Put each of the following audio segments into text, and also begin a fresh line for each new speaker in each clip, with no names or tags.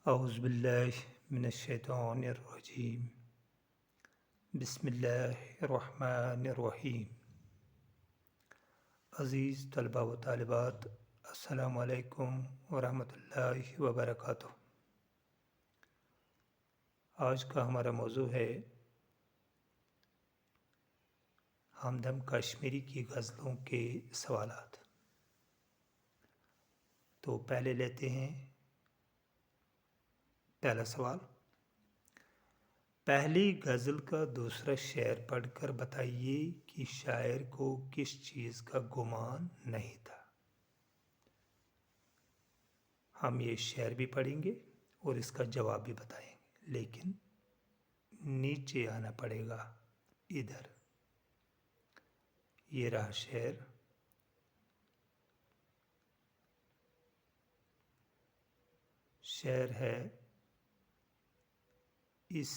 اعوذ باللہ من الشیطان الرجیم بسم اللہ الرحمن الرحیم۔ عزیز طلبہ و طالبات، السلام علیکم ورحمۃ اللہ وبرکاتہ۔ آج کا ہمارا موضوع ہے ہمدم کشمیری کی غزلوں کے سوالات۔ تو پہلے لیتے ہیں پہلا سوال۔ پہلی غزل کا دوسرا شعر پڑھ کر بتائیے کہ شاعر کو کس چیز کا گمان نہیں تھا۔ ہم یہ شعر بھی پڑھیں گے اور اس کا جواب بھی بتائیں گے، لیکن نیچے آنا پڑے گا ادھر۔ یہ رہا شعر۔ شعر ہے: اس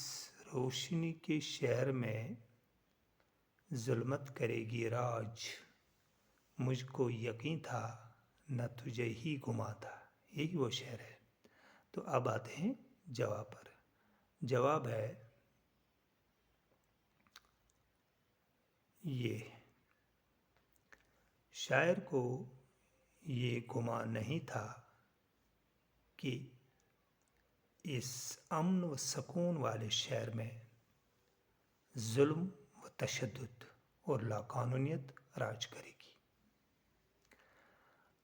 روشنی کے شہر میں ظلمت کرے گی راج، مجھ کو یقین تھا نہ تجھے ہی گما تھا۔ یہی وہ شعر ہے۔ تو اب آتے ہیں جواب پر۔ جواب ہے یہ: شاعر کو یہ گمان نہیں تھا کہ اس امن و سکون والے شہر میں ظلم و تشدد اور لاقانونیت راج کرے گی۔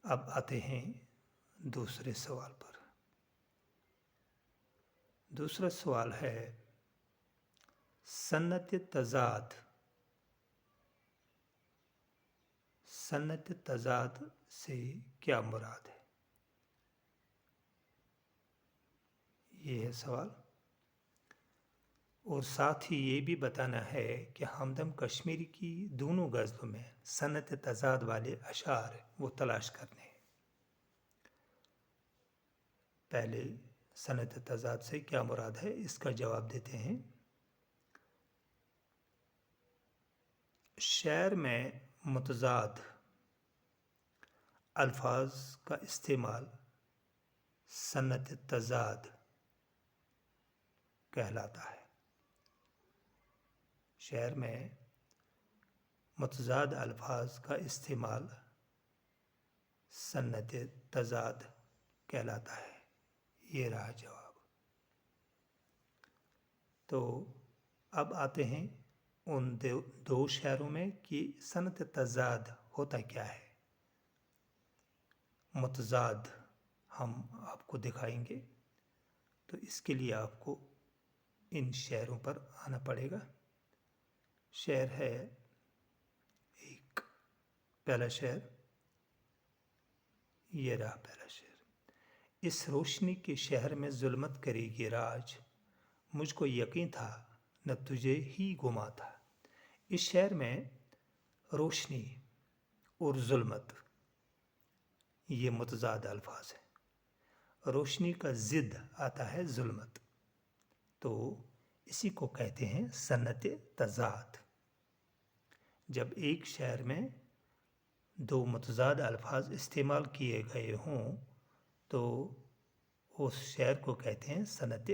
اب آتے ہیں دوسرے سوال پر۔ دوسرا سوال ہے: صنعت تضاد۔ صنعت تضاد سے کیا مراد ہے؟ یہ ہے سوال۔ اور ساتھ ہی یہ بھی بتانا ہے کہ ہمدم کشمیری کی دونوں غزلوں میں صنعت تضاد والے اشعار وہ تلاش کرنے ہیں۔ پہلے صنعت تضاد سے کیا مراد ہے اس کا جواب دیتے ہیں۔ شعر میں متضاد الفاظ کا استعمال صنعت تضاد کہلاتا ہے۔ شعر میں متضاد الفاظ کا استعمال صنعت تضاد کہلاتا ہے۔ یہ رہا جواب۔ تو اب آتے ہیں ان دو شعروں میں کہ صنعت تضاد ہوتا کیا ہے۔ متضاد ہم آپ کو دکھائیں گے، تو اس کے لیے آپ کو ان شعروں پر آنا پڑے گا۔ شعر ہے ایک پہلا شعر۔ یہ رہا پہلا شعر: اس روشنی کے شہر میں ظلمت کرے گی راج، مجھ کو یقین تھا نہ تجھے ہی گما تھا۔ اس شعر میں روشنی اور ظلمت یہ متضاد الفاظ ہیں۔ روشنی کا ضد آتا ہے ظلمت، تو اسی کو کہتے ہیں صنعت تضاد۔ جب ایک شعر میں دو متضاد الفاظ استعمال کیے گئے ہوں تو اس شعر کو کہتے ہیں صنعت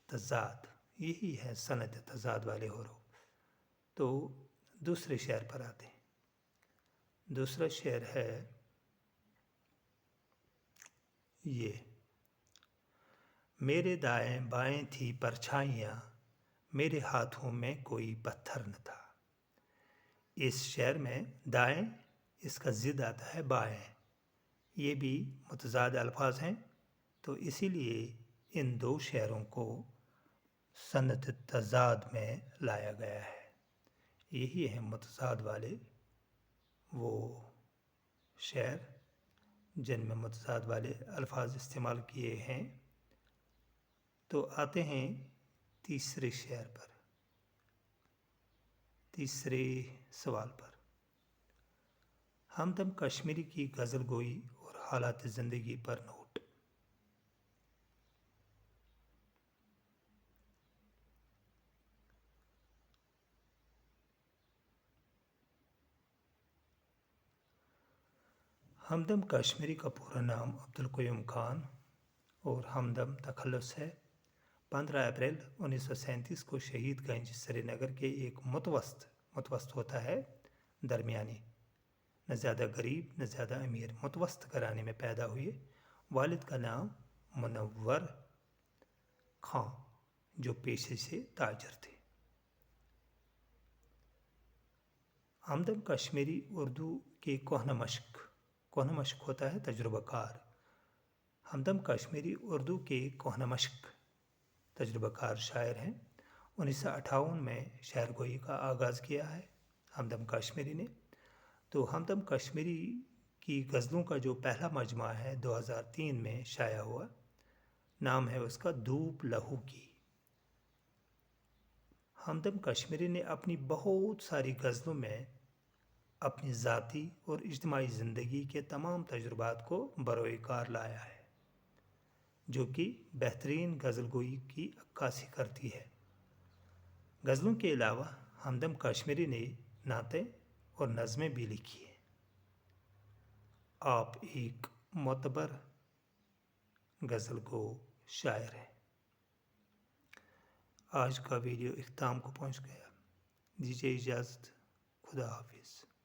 تضاد۔ یہی ہے صنعت تضاد والے حروف۔ تو دوسرے شعر پر آتے ہیں۔ دوسرا شعر ہے یہ: میرے دائیں بائیں تھی پرچھائیاں، میرے ہاتھوں میں کوئی پتھر نہ تھا۔ اس شعر میں دائیں، اس کا ضد آتا ہے بائیں۔ یہ بھی متضاد الفاظ ہیں، تو اسی لیے ان دو شعروں کو صنعت تضاد میں لایا گیا ہے۔ یہی ہیں متضاد والے وہ شعر جن میں متضاد والے الفاظ استعمال کیے ہیں۔ تو آتے ہیں تیسرے شعر پر، تیسرے سوال پر۔ ہمدم کشمیری کی غزل گوئی اور حالات زندگی پر نوٹ۔ ہمدم کشمیری کا پورا نام عبدالقیوم خان اور ہمدم تخلص ہے۔ 15 اپریل 1937 کو شہید گنج سری نگر کے ایک متوسط ہوتا ہے درمیانی، نہ زیادہ غریب نہ زیادہ امیر، متوسط گھرانے میں پیدا ہوئے۔ والد کا نام منور خان جو پیشے سے تاجر تھے۔ ہمدم کشمیری اردو کے کوہنہ مشق ہوتا ہے تجربہ کار۔ ہمدم کشمیری اردو کے کوہنہ مشق تجربہ کار شاعر ہیں۔ 1958 میں شعر گوئی کا آغاز کیا ہے ہمدم کشمیری نے۔ تو ہمدم کشمیری کی غزلوں کا جو پہلا مجموعہ ہے 2003 میں شائع ہوا، نام ہے اس کا دھوپ لہو کی۔ ہمدم کشمیری نے اپنی بہت ساری غزلوں میں اپنی ذاتی اور اجتماعی زندگی کے تمام تجربات کو بروئے کار لایا ہے، جو کہ بہترین غزل گوئی کی عکاسی کرتی ہے۔ غزلوں کے علاوہ ہمدم کشمیری نے نعتیں اور نظمیں بھی لکھی ہیں۔ آپ ایک معتبر غزل گو شاعر ہیں۔ آج کا ویڈیو اختتام کو پہنچ گیا، دیجیے اجازت، خدا حافظ۔